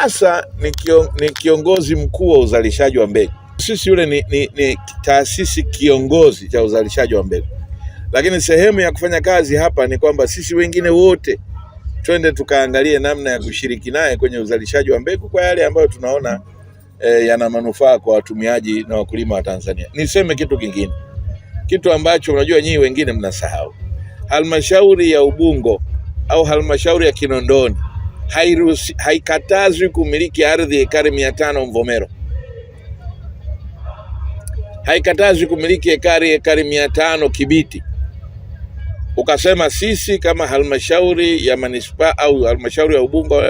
ASA ni kiongozi mkuu wa uzalishaji wa mbegu. Sisi yule ni taasisi kiongozi cha uzalishaji wa mbegu, lakini sehemu ya kufanya kazi hapa ni kwamba sisi wengine wote twende tukaangalie namna ya kushiriki naye kwenye uzalishaji wa mbegu kwa yale ambayo tunaona yana manufaa kwa watumiaji na wakulima wa Tanzania. Niseme kitu kingine, kitu ambacho unajua nyinyi wengine mnasahau. Halmashauri ya Ubungo au halmashauri ya Kinondoni haikatazwi kumiliki ardhi ekari 500 Mvomero. Haikatazwi kumiliki ekari 500 Kibiti. Ukasema sisi kama halmashauri ya manispaa au halmashauri ya Ubungo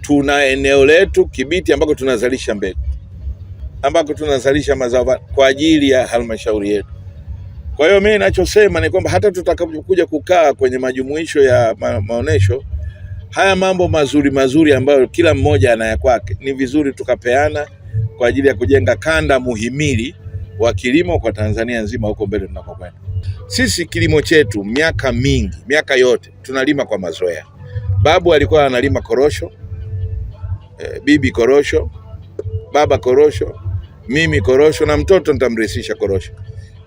tuna eneo letu Kibiti ambako tunazalisha mbegu, ambako tunazalisha mazao kwa ajili ya halmashauri yetu. Kwa hiyo mimi ninachosema ni kwamba hata tutakapokuja kukaa kwenye majumuisho ya maonesho haya, mambo mazuri ambayo kila mmoja anaya kwake, ni vizuri tukapeana kwa ajili ya kujenga kanda muhimili wa kilimo kwa Tanzania nzima huko mbele tunakokwenda. Sisi kilimo chetu miaka yote tunalima kwa mazoea. Babu alikuwa analima korosho, bibi korosho, baba korosho, mimi korosho, na mtoto nitamrithisha korosho.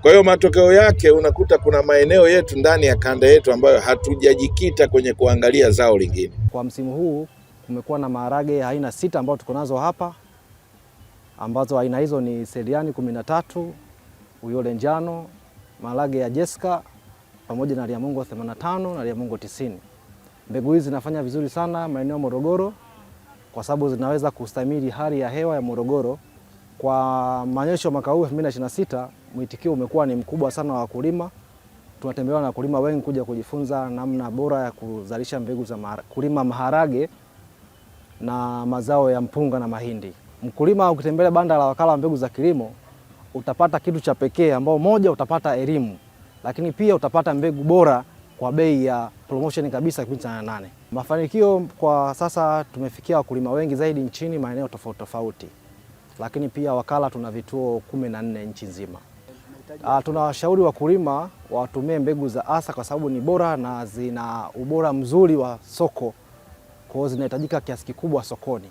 Kwa hiyo matokeo yake unakuta kuna maeneo yetu ndani ya kanda yetu ambayo hatujajikita kwenye kuangalia zao lingine. Kwa msimu huu kumekuwa na maharage aina 6 ambazo tuko nazo hapa, ambazo aina hizo ni Seliani 13, Uyole njano, maharage ya Jeska pamoja na Liamungo 85 na Liamungo 90. Mbegu hizi zinafanya vizuri sana maeneo Morogoro kwa sababu zinaweza kustahimili hali ya hewa ya Morogoro. Kwa maonyesho mwaka huu 2026 mwitikio umekuwa ni mkubwa sana wa wakulima. Tunatembelewa na wakulima wengi kuja kujifunza namna bora ya kuzalisha mbegu za kulima maharage na mazao ya mpunga na mahindi. Mkulima ukitembelea banda la wakala wa mbegu za kilimo utapata kitu cha pekee ambao moja, utapata elimu, lakini pia utapata mbegu bora kwa bei ya promotion kabisa kipindi cha 8. Mafanikio kwa sasa tumefikia wakulima wengi zaidi nchini maeneo tofauti tofauti. Lakini pia wakala tuna vituo 14 nchi nzima. Tunawashauri wakulima watumie mbegu za ASA kwa sababu ni bora na zina ubora mzuri wa soko, kwa hiyo zinahitajika kiasi kikubwa sokoni.